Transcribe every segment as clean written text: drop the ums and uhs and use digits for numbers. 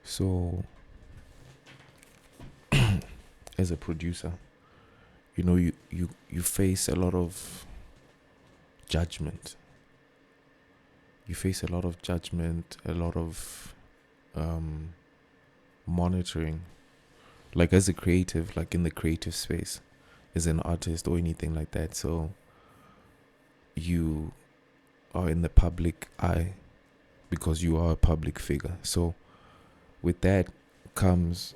So, as a producer, you face a lot of judgment. You face a lot of judgment, a lot of monitoring. Like as a creative, like in the creative space, as an artist or anything like that. So you are in the public eye because you are a public figure. So with that comes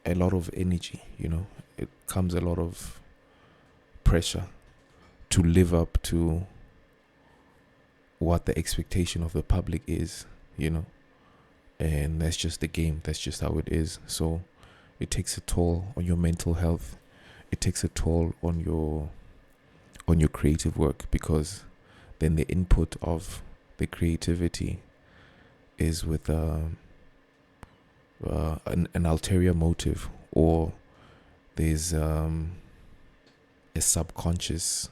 a lot of energy, it comes a lot of pressure to live up to what the expectation of the public is, and that's just the game. That's just how it is. So it takes a toll on your mental health. It takes a toll on your creative work, because then the input of the creativity is with an ulterior motive, or there's a subconscious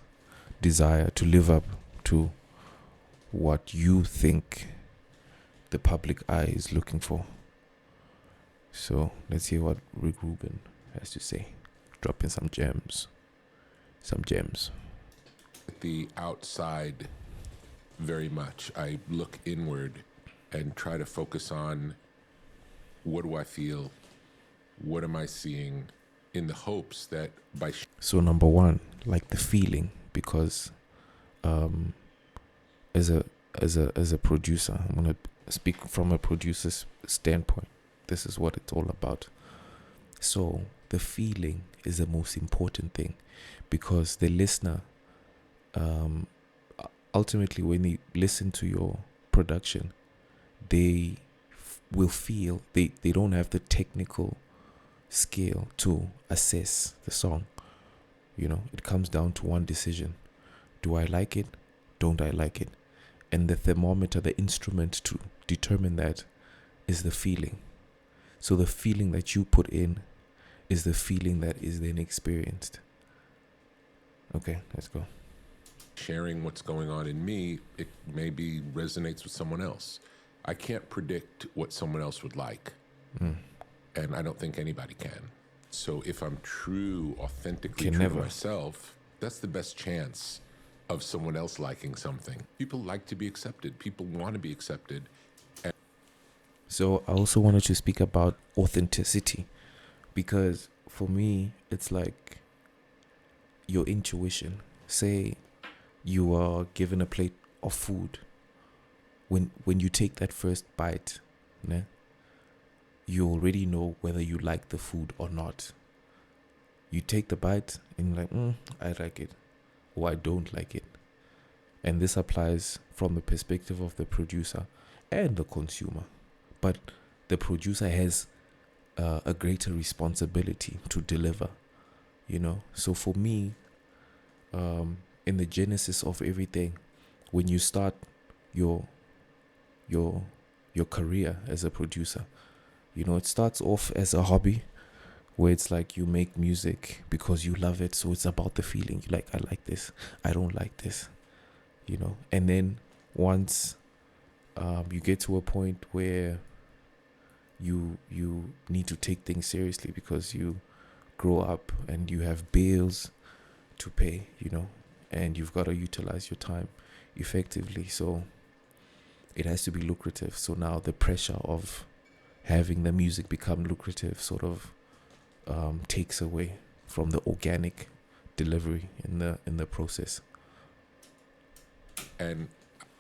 desire to live up to what you think the public eye is looking for. So let's hear what Rick Rubin has to say. Dropping some gems. At the outside, very much, I look inward and try to focus on what do I feel, what am I seeing, in the hopes that by so number one, like the feeling, because as a producer, I'm gonna speak from a producer's standpoint. This is what it's all about. So the feeling is the most important thing, because the listener, ultimately, when they listen to your production, they will feel they don't have the technical skill to assess the song. It comes down to one decision: do I like it? Don't I like it? And the thermometer, the instrument to determine that, is the feeling. So the feeling that you put in is the feeling that is then experienced. Okay, let's go. sharing what's going on in me, it maybe resonates with someone else. I can't predict what someone else would like. And I don't think anybody can. So if I'm authentically true to myself, that's the best chance of someone else liking something. People like to be accepted. People want to be accepted. So I also wanted to speak about authenticity, because for me, it's like your intuition. Say you are given a plate of food. When you take that first bite, you already know whether you like the food or not. You take the bite and you're like, I like it, or I don't like it. And this applies from the perspective of the producer and the consumer. But the producer has a greater responsibility to deliver, So for me, in the genesis of everything, when you start your career as a producer, it starts off as a hobby, where it's like you make music because you love it. So it's about the feeling. You like, I like this, I don't like this, And then once you get to a point where you need to take things seriously, because you grow up and you have bills to pay, and you've got to utilize your time effectively. So it has to be lucrative. So now the pressure of having the music become lucrative sort of takes away from the organic delivery in the process. And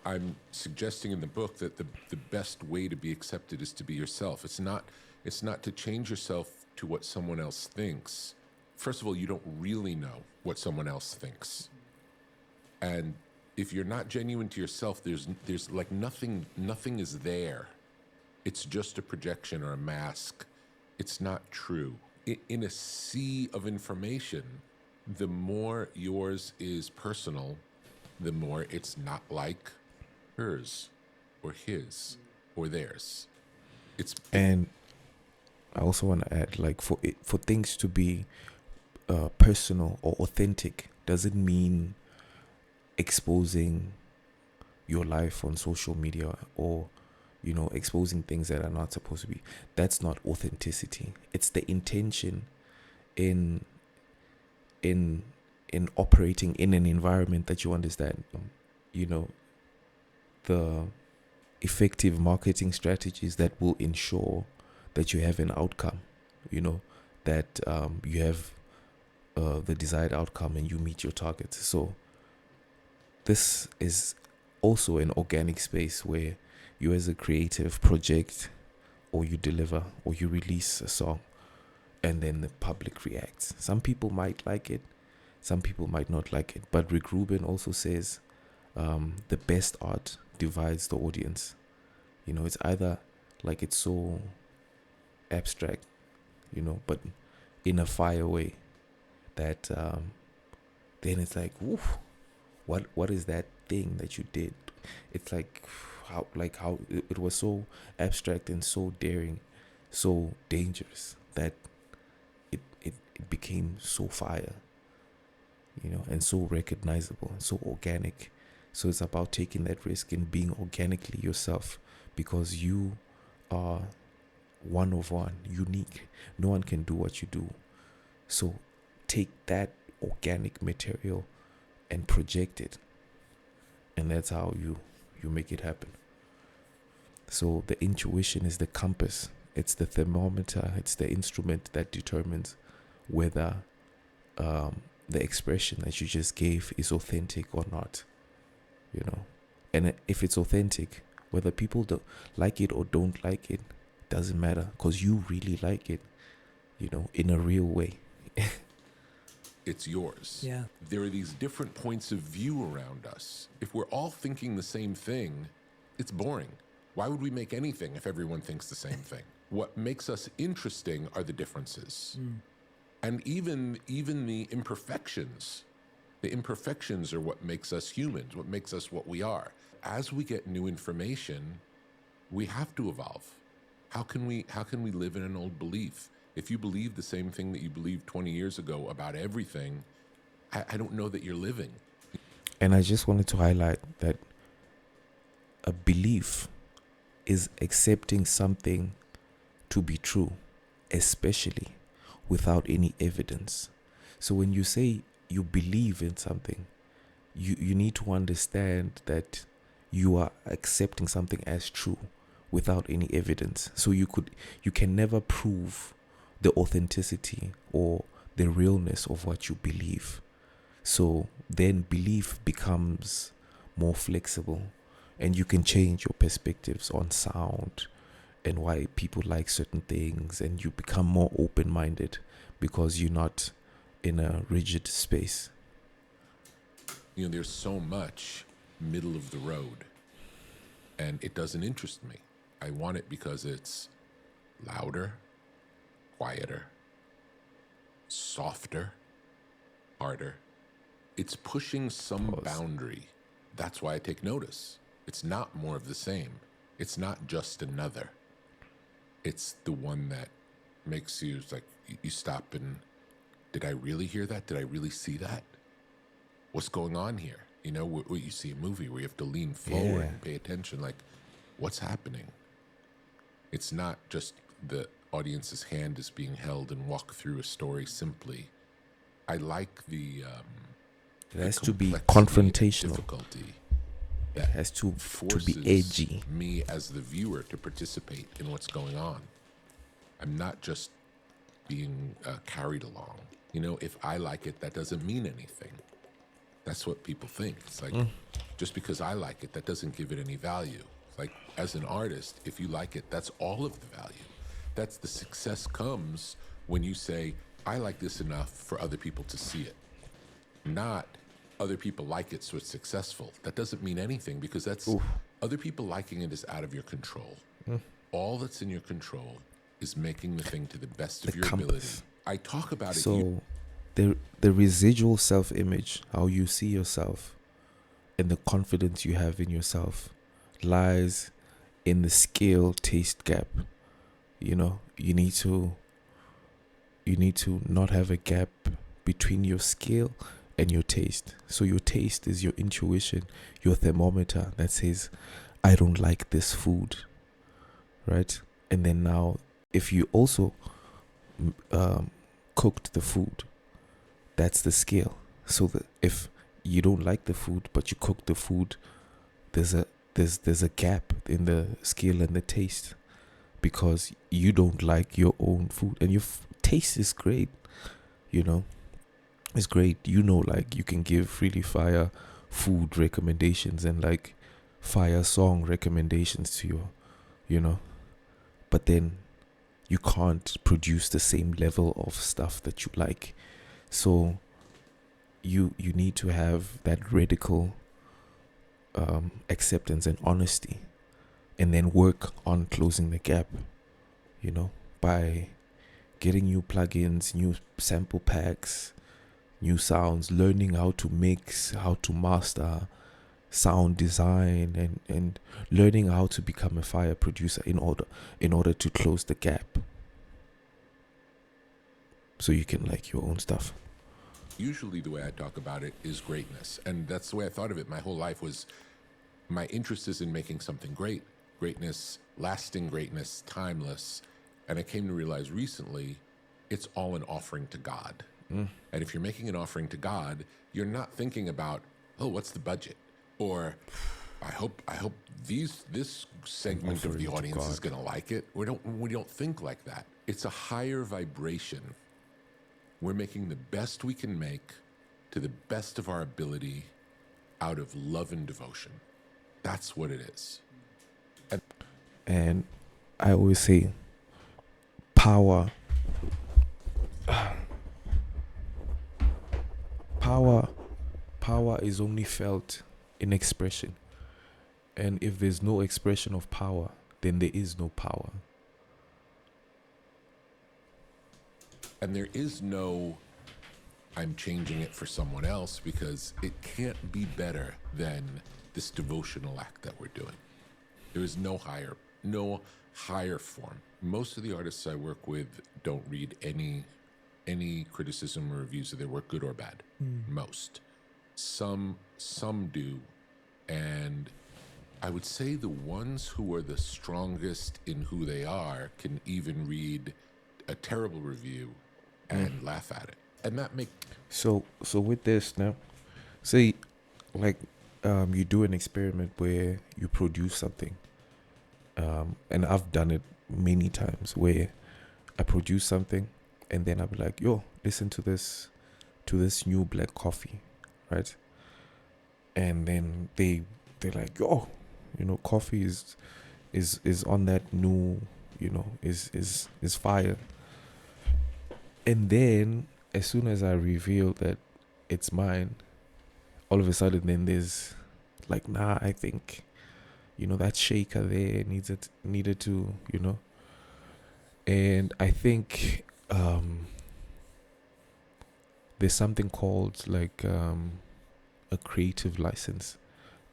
I'm suggesting in the book that the best way to be accepted is to be yourself. It's not to change yourself to what someone else thinks. First of all, you don't really know what someone else thinks. And if you're not genuine to yourself, there's like nothing is there. It's just a projection or a mask. It's not true. In a sea of information, the more yours is personal, the more it's not like hers or his or theirs. And I also want to add, like, for things to be personal or authentic doesn't mean exposing your life on social media, or exposing things that are not supposed to be. That's not authenticity. It's the intention in in operating in an environment that you understand. You know, the effective marketing strategies that will ensure that you have an outcome, that you have the desired outcome and you meet your targets. So this is also an organic space where you as a creative project, or you deliver, or you release a song, and then the public reacts. Some people might like it, some people might not like it. But Rick Rubin also says the best art divides the audience. It's either like it's so abstract, but in a fire way that then it's like, oof, what is that thing that you did? It's like how it was so abstract and so daring, so dangerous that it became so fire, and so recognizable and so organic. So it's about taking that risk and being organically yourself, because you are one of one, unique. No one can do what you do. So take that organic material and project it, and that's how you make it happen. So the intuition is the compass, it's the thermometer, it's the instrument that determines whether the expression that you just gave is authentic or not. And if it's authentic, whether people don't like it or don't like it, doesn't matter, because you really like it, in a real way. It's yours. Yeah. There are these different points of view around us. If we're all thinking the same thing, it's boring. Why would we make anything if everyone thinks the same thing? What makes us interesting are the differences. And even the imperfections. The imperfections are what makes us humans, what makes us what we are. As we get new information, we have to evolve. How can we live in an old belief? If you believe the same thing that you believed 20 years ago about everything, I don't know that you're living. And I just wanted to highlight that a belief is accepting something to be true, especially without any evidence. So when you say you believe in something, you need to understand that you are accepting something as true without any evidence. So you can never prove the authenticity or the realness of what you believe. So then belief becomes more flexible, and you can change your perspectives on sound and why people like certain things, and you become more open-minded because you're not in a rigid space. There's so much middle of the road, and it doesn't interest me. I want it because it's louder, quieter, softer, harder. It's pushing some boundary. That's why I take notice. It's not more of the same. It's not just another. It's the one that makes you like, you stop and, did I really hear that? Did I really see that? What's going on here? What you see a movie where you have to lean forward and pay attention, like, what's happening? It's not just the audience's hand is being held and walk through a story simply. I like the it has to be complexity and confrontational. Difficulty. It has to be edgy. Me as the viewer to participate in what's going on. I'm not just being carried along. If I like it, that doesn't mean anything. That's what people think. It's like, just because I like it, that doesn't give it any value. Like, as an artist, if you like it, that's all of the value. That's the success comes when you say, I like this enough for other people to see it. Not other people like it, so it's successful. That doesn't mean anything, because that's other people liking it is out of your control. All that's in your control is making the thing to the best of your ability. I talk about it. So the residual self-image, how you see yourself, and the confidence you have in yourself, lies in the skill taste gap. You need to not have a gap between your skill and your taste. So your taste is your intuition, your thermometer that says, I don't like this food. right? And then now, if you also cooked the food, that's the scale. So that if you don't like the food but you cook the food, there's a gap in the scale and the taste, because you don't like your own food, and your taste is great, you know. It's great, you know, like you can give really fire food recommendations and like fire song recommendations to your, you know, but then you can't produce the same level of stuff that you like. So you need to have that radical acceptance and honesty, and then work on closing the gap, you know, by getting new plugins, new sample packs, new sounds, learning how to mix, how to master, sound design, and learning how to become a fire producer in order to close the gap, so you can like your own stuff. Usually the way I talk about it is greatness. And that's the way I thought of it my whole life. Was my interest is in making something great. Greatness, lasting greatness, timeless. And I came to realize recently it's all an offering to God. And if you're making an offering to God, you're not thinking about, oh, what's the budget? Or I hope this segment of the audience is going to like it. We don't think like that. It's a higher vibration. We're making the best we can make to the best of our ability out of love and devotion. That's what it is. And I always say power is only felt in expression. And if there's no expression of power, then there is no power. And there is no, I'm changing it for someone else, because it can't be better than this devotional act that we're doing. There is no higher form. Most of the artists I work with don't read any criticism or reviews of their work, good or bad. Most. Some do. And I would say the ones who are the strongest in who they are can even read a terrible review and laugh at it. And that make So with this now, say like you do an experiment where you produce something, and I've done it many times where I produce something and then I'll be like, yo, listen to this new black coffee, right? And then they're like, yo, you know, coffee is on that new, you know, is fire. And then as soon as I reveal that it's mine, all of a sudden then there's like, nah, I think, you know, that shaker there needed to, you know. And I think there's something called like a creative license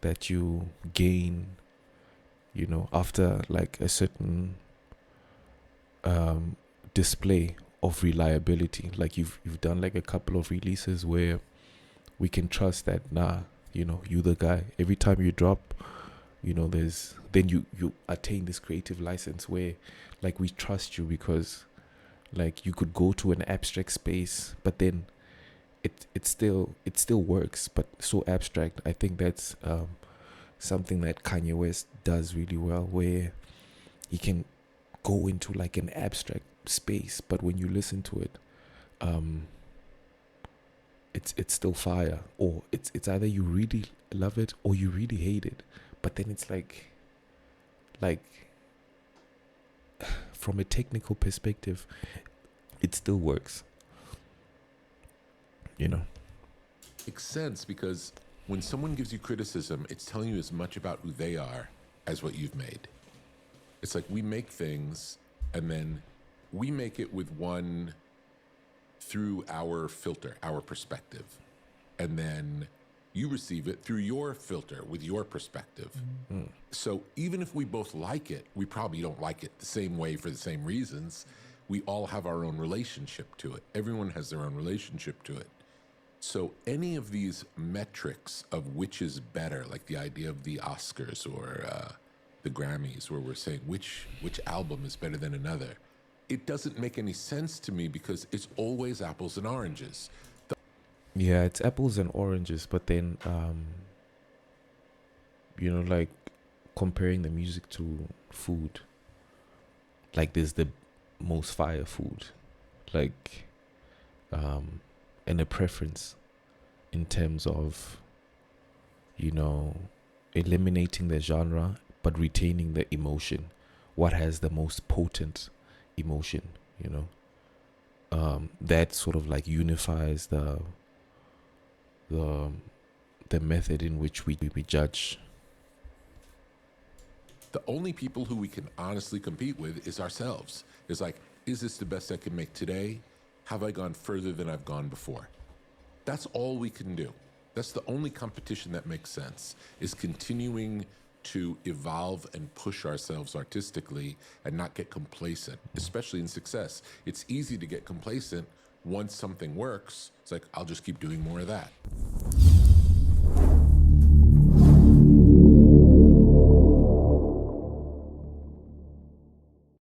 that you gain, you know, after like a certain display of reliability. Like you've done like a couple of releases where we can trust that, nah, you know, you the guy. Every time you drop, you know, then you attain this creative license where like we trust you, because like you could go to an abstract space, but then it still works, but so abstract. I think that's something that Kanye West does really well, where he can go into like an abstract space, but when you listen to it, it's still fire. Or it's either you really love it or you really hate it, but then it's like from a technical perspective, it still works, you know. makes sense, because when someone gives you criticism, it's telling you as much about who they are as what you've made. It's like we make things and then we make it with one through our filter, our perspective. And then you receive it through your filter with your perspective. So even if we both like it, we probably don't like it the same way for the same reasons. We all have our own relationship to it. Everyone has their own relationship to it. So any of these metrics of which is better, like the idea of the Oscars or the Grammys where we're saying which album is better than another. It doesn't make any sense to me because it's always apples and oranges. Yeah, it's apples and oranges, but then like comparing the music to food. Like there's the most fire food, like and a preference in terms of eliminating the genre but retaining the emotion. What has the most potent emotion? That sort of like unifies the the method in which we judge. The only people who we can honestly compete with is ourselves. It's like, is this the best I can make today? Have I gone further than I've gone before? That's all we can do. That's the only competition that makes sense, is continuing to evolve and push ourselves artistically and not get complacent, especially in success. It's easy to get complacent once something works. It's like, I'll just keep doing more of that.